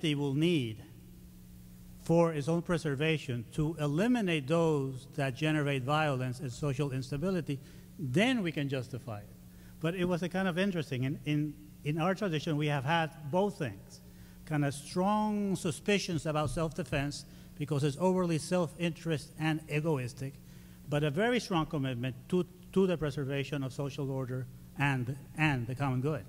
will need for its own preservation to eliminate those that generate violence and social instability, then we can justify it. But it was a kind of interesting. In our tradition, we have had both things, kind of strong suspicions about self-defense because it's overly self-interest and egoistic, but a very strong commitment to the preservation of social order and the common good.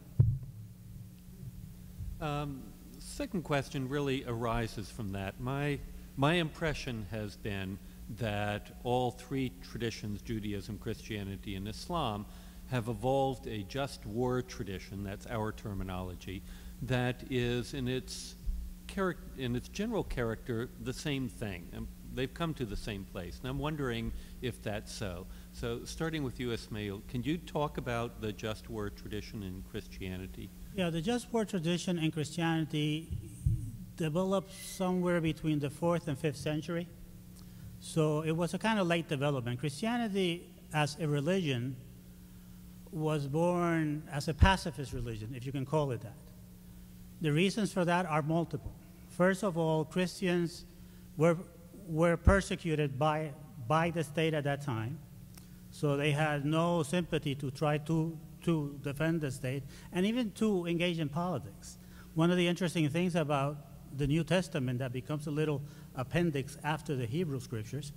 Second question really arises from that. My impression has been that all three traditions, Judaism, Christianity, and Islam, have evolved a just war tradition, that's our terminology, that is in its general character the same thing. And they've come to the same place. And I'm wondering if that's so. So starting with you, Ismail, can you talk about the just war tradition in Christianity? Yeah, the just war tradition in Christianity developed somewhere between the 4th and 5th century. So it was a kind of late development. Christianity as a religion was born as a pacifist religion, if you can call it that. The reasons for that are multiple. First of all, Christians were persecuted by the state at that time, so they had no sympathy to try to defend the state and even to engage in politics. One of the interesting things about the New Testament that becomes a little appendix after the Hebrew scriptures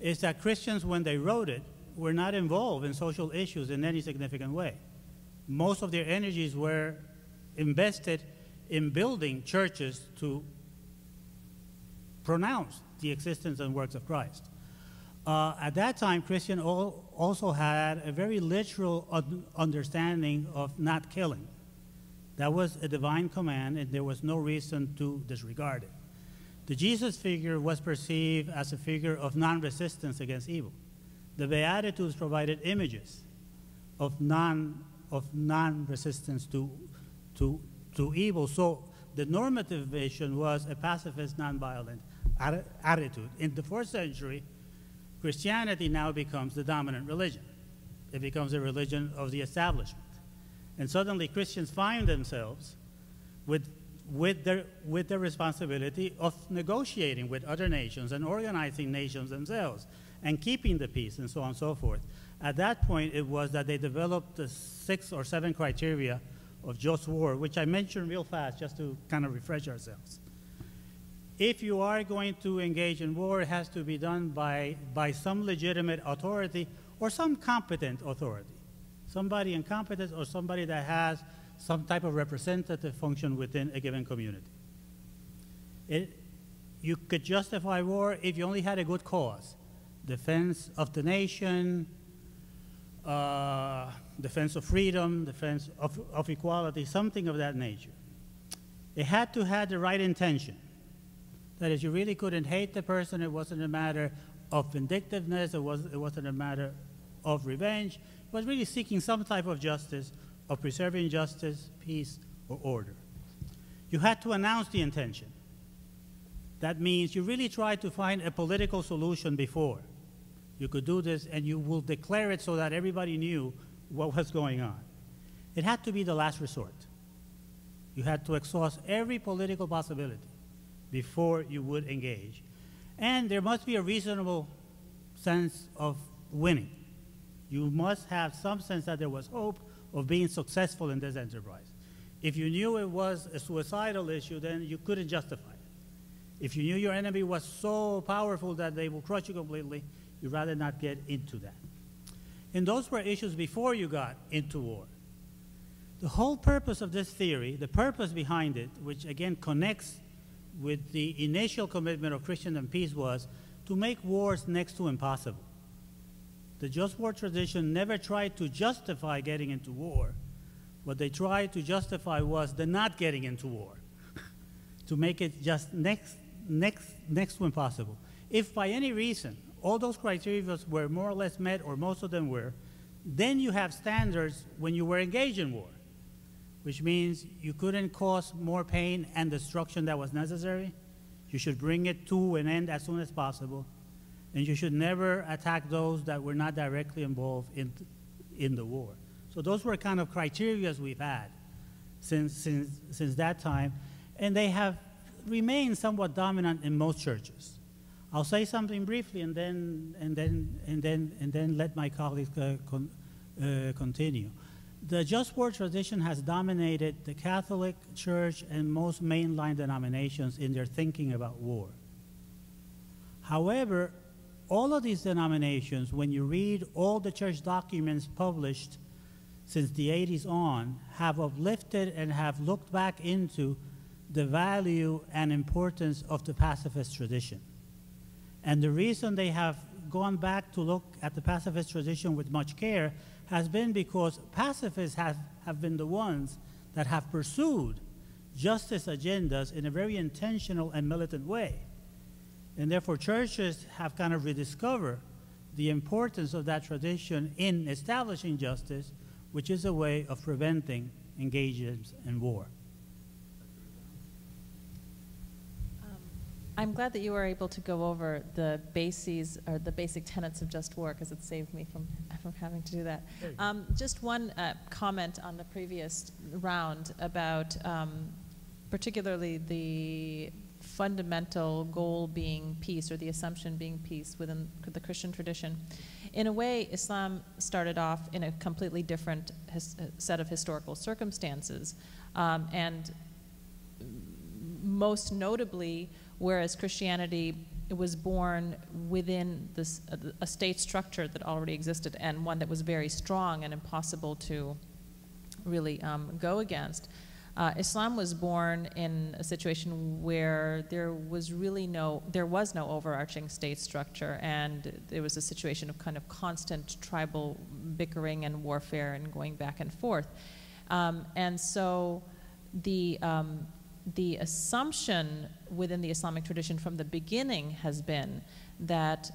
is that Christians, when they wrote it, were not involved in social issues in any significant way. Most of their energies were invested in building churches to pronounce the existence and works of Christ. At that time, Christians also had a very literal understanding of not killing. That was a divine command, and there was no reason to disregard it. The Jesus figure was perceived as a figure of non-resistance against evil. The Beatitudes provided images of non-resistance to evil. So the normative vision was a pacifist, nonviolent attitude. In the 4th century, Christianity now becomes the dominant religion. It becomes a religion of the establishment. And suddenly Christians find themselves with the responsibility of negotiating with other nations and organizing nations themselves and keeping the peace and so on and so forth. At that point, it was that they developed the 6 or 7 criteria of just war, which I mentioned real fast just to kind of refresh ourselves. If you are going to engage in war, it has to be done by some legitimate authority or some competent authority. Somebody incompetent or somebody that has some type of representative function within a given community. You could justify war if you only had a good cause. Defense of the nation, defense of freedom, defense of equality, something of that nature. It had to have the right intention. That is, you really couldn't hate the person. It wasn't a matter of vindictiveness. It wasn't a matter of revenge. It was really seeking some type of justice, of preserving justice, peace, or order. You had to announce the intention. That means you really tried to find a political solution before. You could do this, and you will declare it so that everybody knew what was going on. It had to be the last resort. You had to exhaust every political possibility before you would engage. And there must be a reasonable sense of winning. You must have some sense that there was hope of being successful in this enterprise. If you knew it was a suicidal issue, then you couldn't justify it. If you knew your enemy was so powerful that they will crush you completely, you'd rather not get into that. And those were issues before you got into war. The whole purpose of this theory, the purpose behind it, which again connects with the initial commitment of Christendom peace, was to make wars next to impossible. The just war tradition never tried to justify getting into war. What they tried to justify was the not getting into war, to make it just next to impossible. If by any reason all those criteria were more or less met, or most of them were, then you have standards when you were engaged in war, which means you couldn't cause more pain and destruction that was necessary. You should bring it to an end as soon as possible, and you should never attack those that were not directly involved in the war. So those were kind of criteria we've had since that time, and they have remained somewhat dominant in most churches. I'll say something briefly and then let my colleagues continue. The just war tradition has dominated the Catholic Church and most mainline denominations in their thinking about war. However, all of these denominations, when you read all the church documents published since the 80s on, have uplifted and have looked back into the value and importance of the pacifist tradition. And the reason they have gone back to look at the pacifist tradition with much care has been because pacifists have been the ones that have pursued justice agendas in a very intentional and militant way. And therefore, churches have kind of rediscovered the importance of that tradition in establishing justice, which is a way of preventing engagements in war. I'm glad that you were able to go over the bases or the basic tenets of just war, because it saved me from having to do that. Just one comment on the previous round about particularly the fundamental goal being peace, or the assumption being peace within the Christian tradition. In a way, Islam started off in a completely different set of historical circumstances, and most notably, whereas Christianity was born within this, a state structure that already existed, and one that was very strong and impossible to really go against. Islam was born in a situation where there was no overarching state structure, and there was a situation of kind of constant tribal bickering and warfare and going back and forth. And so the assumption within the Islamic tradition from the beginning has been that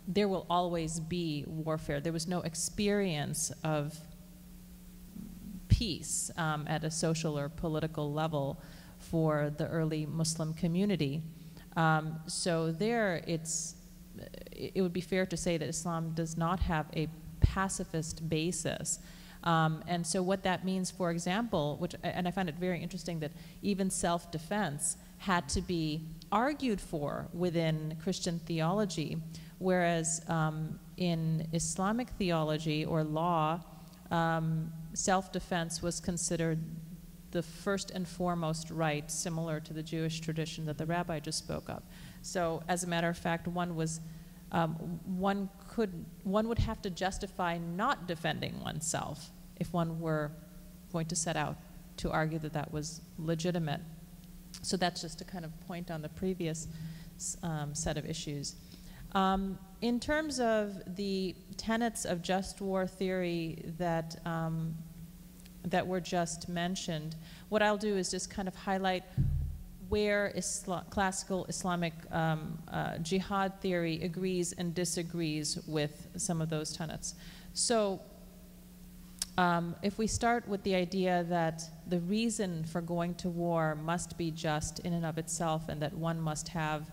there will always be warfare. There was no experience of peace at a social or political level for the early Muslim community. So there, it would be fair to say that Islam does not have a pacifist basis. And so what that means, for example, and I find it very interesting that even self-defense had to be argued for within Christian theology, whereas in Islamic theology or law, self-defense was considered the first and foremost right, similar to the Jewish tradition that the rabbi just spoke of. So as a matter of fact, one would have to justify not defending oneself if one were going to set out to argue that that was legitimate. So that's just to kind of point on the previous set of issues. In terms of the tenets of just war theory that were just mentioned, what I'll do is just kind of highlight where classical Islamic jihad theory agrees and disagrees with some of those tenets. So if we start with the idea that the reason for going to war must be just in and of itself, and that one must have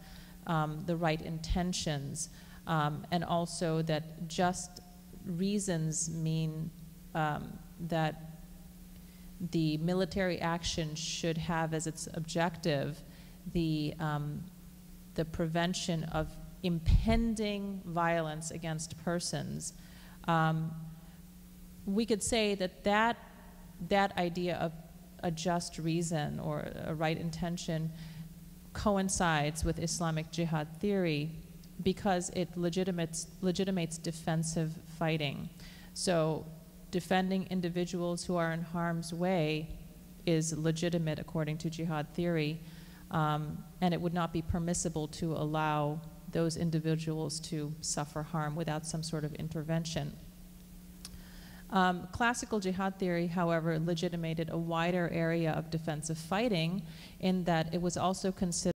the right intentions, and also that just reasons mean that the military action should have as its objective the prevention of impending violence against persons, we could say that that idea of a just reason or a right intention coincides with Islamic jihad theory because it legitimates defensive fighting. So defending individuals who are in harm's way is legitimate according to jihad theory, and it would not be permissible to allow those individuals to suffer harm without some sort of intervention. Classical jihad theory, however, legitimated a wider area of defensive fighting in that it was also considered